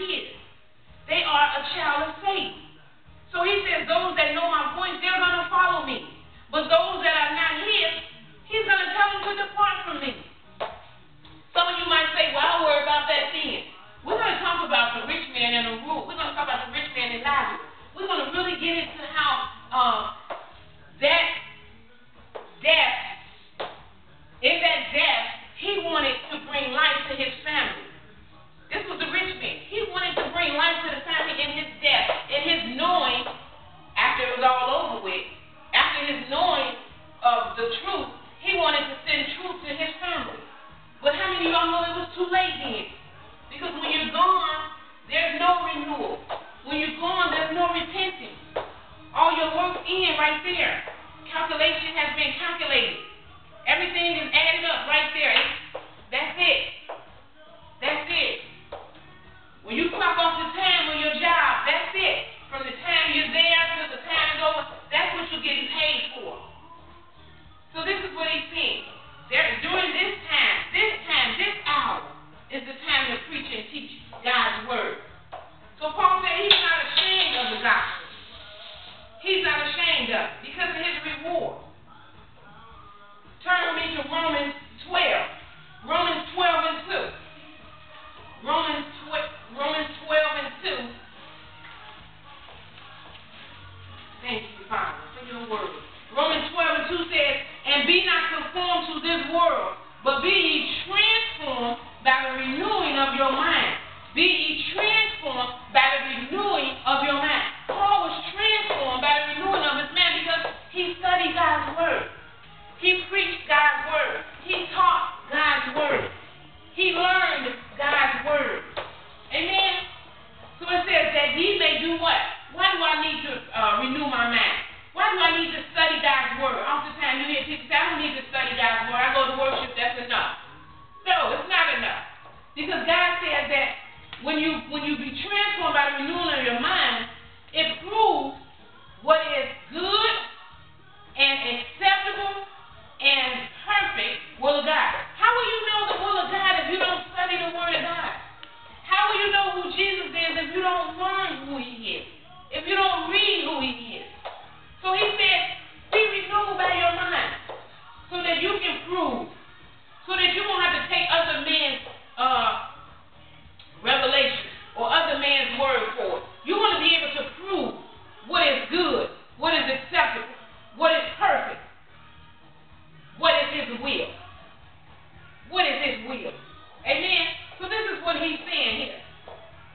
his. They are a child of Satan. So he says, those that know my voice, they're going to follow me. But those that are not his, he's going to tell them to depart from me. Some of you might say, well, I'll worry about that then. We're going to talk about the rich man and the rule. We're going to talk about the rich man and Lazarus. We're going to really get into how that death, in that death, he wanted to bring life to his family. This was the rich man. He wanted to bring life to the family in his death, in his knowing, after it was all over with, after his knowing of the truth, he wanted to send truth to his family. But how many of y'all know it was too late then? Because when you're gone, there's no renewal. When you're gone, there's no repentance. All your work's in right there. Calculation has been calculated. Everything is added up right there. That's it. That's it. When you clock off the time on your job, that's it. From the time you're there to the time is over, that's what you're getting paid for. So this is what he's saying. During this time, this hour is the time to preach and teach God's word. So Paul said he's not ashamed of the gospel. He's not ashamed of it because of his reward. Turn with me to Romans 12. Romans 12 and 2. Romans 12 and 2. Thank you, Father, for your word. Romans 12 and 2 says, and be not conformed to this world, but be ye transformed by the renewing of your mind. Be ye transformed by the renewing of your mind. Paul was transformed by the renewing of his mind because he studied God's word. He preached God's word. He taught God's word. He learned God's word. Amen? So it says that ye may do what? Why do I need to renew my mind? Why do I need to study God's word? Oftentimes you hear people say, I don't need to study God's word. I go to worship, that's enough. No, it's not enough. Because God says that when you be transformed by the renewing of your mind, it proves what is good and acceptable and perfect will of God. How will you know the will of God if you don't study the word of God? How will you know who Jesus is if you don't learn who he is? If you don't read who he is? So he said, be renewed by your mind so that you can prove, so that you won't have to take other men's revelation or other man's word for it. You want to be able to prove what is good, what is acceptable, what is perfect, what is his will. What is his will? Amen? So this is what he's saying here.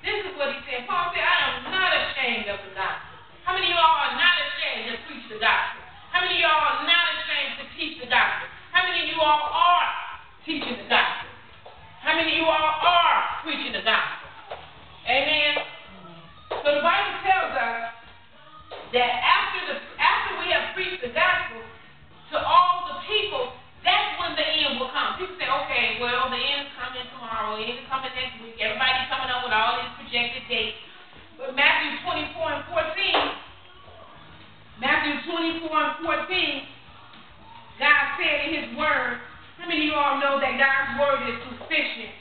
This is what he's saying. Paul said, I am not ashamed of the gospel. How many of y'all are not ashamed to preach the gospel? How many of y'all are not ashamed to teach the gospel? How many of you all are teaching the gospel? How many of you all are preaching the gospel? Amen? So the Bible tells us that after we have preached the gospel to all the people, that's when the end will come. People say, okay, well, the end is coming tomorrow, the end is coming next week. Everybody's coming up with all these projected dates. But Matthew 24 and 14, God said in his word, how many of you all know that God's word is sufficient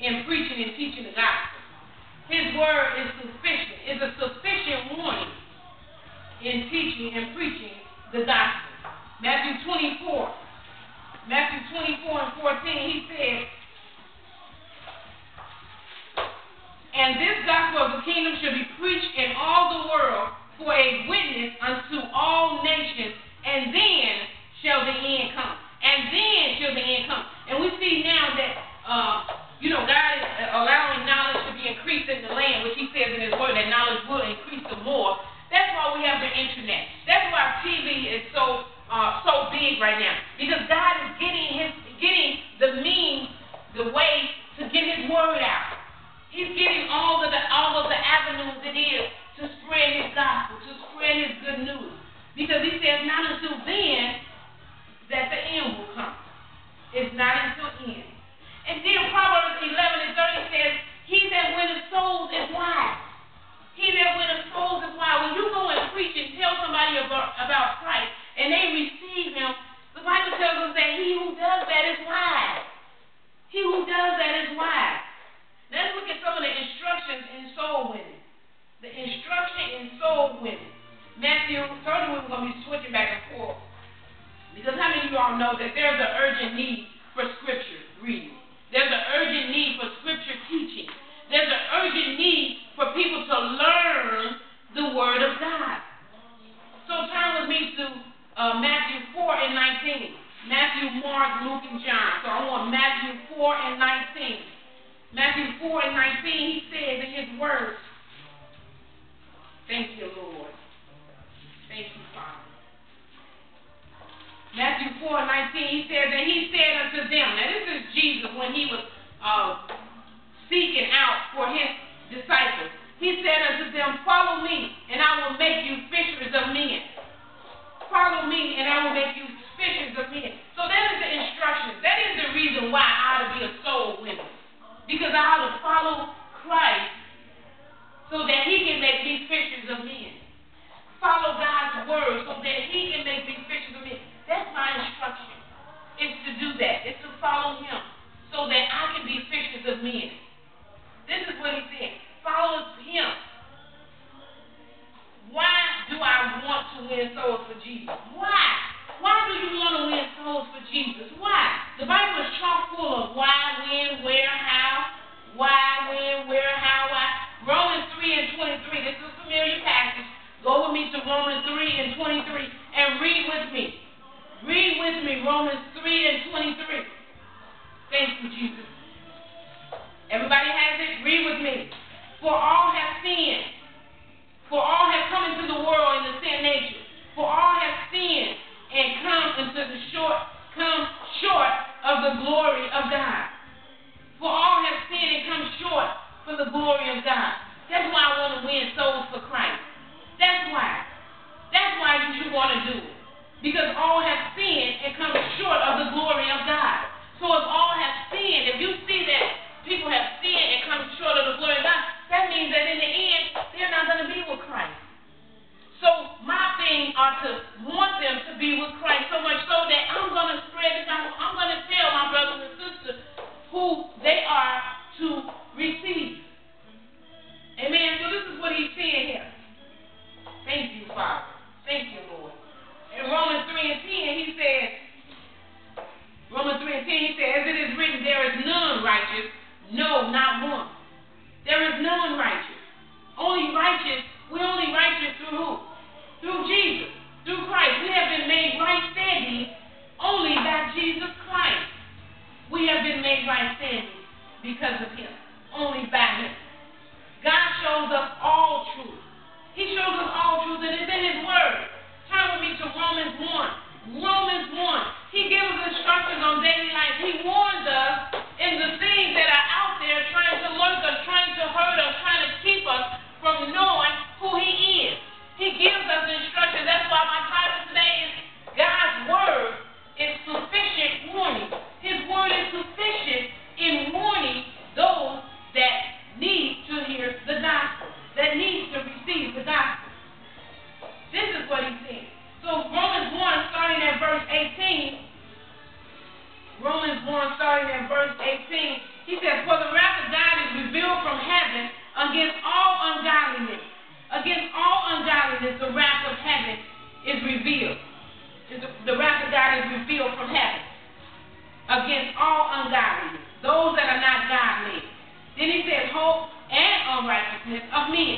in preaching and teaching the gospel? His word is sufficient, is a sufficient warning in teaching and preaching the gospel. Matthew 24 and 14, he said, and this gospel of the kingdom shall be preached in all the world for a witness unto all nations, and then shall the end come. And then shall the end come. And we see now that, God is allowing knowledge to be increased in the land, which he says in his word that knowledge will increase the more. That's why we have the internet. That's why TV is so big right now. Because God is getting the means, the way to get his word out. He's getting all of the avenues it is to spread his gospel, to spread his good news. Because he says not until then that the end will come. It's not until then. And then Proverbs 11 and 30 says, he that winneth souls is wise. He that winneth souls is wise. When you go and preach and tell somebody about Christ and they receive him, the Bible tells us that he who does that is wise. He who does that is wise. Let's look at some of the instructions know that there's an urgent need for scripture reading. There's an urgent need for scripture teaching. There's an urgent need for people to learn the Word of God. So turn with me to Matthew 4 and 19. Matthew, Mark, Luke, and John. So I want Matthew 4 and 19. Matthew 4 and 19, he says in his words, thank you, Lord. Thank you, Father. Matthew 4 and 19, he says, and he said unto them, now this is Jesus when he was seeking out for his disciples. He said unto them, follow me, and I will make you fishers of men. Follow me, and I will make you fishers of men. So that is the instructions. That is the reason why I ought to be a soul winner. Because I ought to follow Christ so that he can make me fishers of men. Follow God's word so that he can make me fishers of men. That's my instruction. It's to do that. It's to follow him so that I can be fishers of men. This is what he said. Follow him. Why do I want to win souls for Jesus? Why? Why do you want to win souls for Jesus? Why? The Bible is chock full of why, when, where, how. Why, when, where, how, why. Romans 3 and 23. This is a familiar passage. Go with me to Romans 3 and 23 and read with me. Read with me Romans 3 and 23. Thank you, Jesus. Everybody has it? Read with me. For all have sinned. For all have come into the world in the sin nature. For all have sinned and come short of the glory of God. For all have sinned and come short for the glory of God. That's why I want to win souls for Christ. That's why. That's why you should want to do it. Because all have sinned and come short of the glory of God. So if all have sinned, if you see that people have sinned and come short of the glory of God, that means that in the end, they're not going to be with Christ. So my thing are to want them to be with Christ so much so that I'm going to spread the gospel. I'm going to tell my brothers and sisters who they are to receive. Amen. So this is what he's saying here. Thank you, Father. Thank you, Lord. In Romans 3 and 10, he says, as it is written, there is none righteous, no, not one. There is none righteous. We're only righteous through who? Through Jesus, through Christ. We have been made right standing only by Jesus Christ. We have been made right standing because of him, only by him. God shows us all truth. He shows us all truth, and it's in his word. Turn with me to Romans 1. Romans 1. He gives us instructions on daily life. He warns us in the things that are out there trying to lurk us, trying to hurt us, trying to keep us from knowing who he is. He gives us instructions. That's why my title today is God's Word is Sufficient Warning. His word is sufficient in warning those that need to hear the gospel, that need to receive the gospel. This is what he's saying. So Romans 1, starting at verse 18, he says, for the wrath of God is revealed from heaven against all ungodliness. Against all ungodliness, the wrath of heaven is revealed. The wrath of God is revealed from heaven against all ungodliness, those that are not godly. Then he says, hope and unrighteousness of men.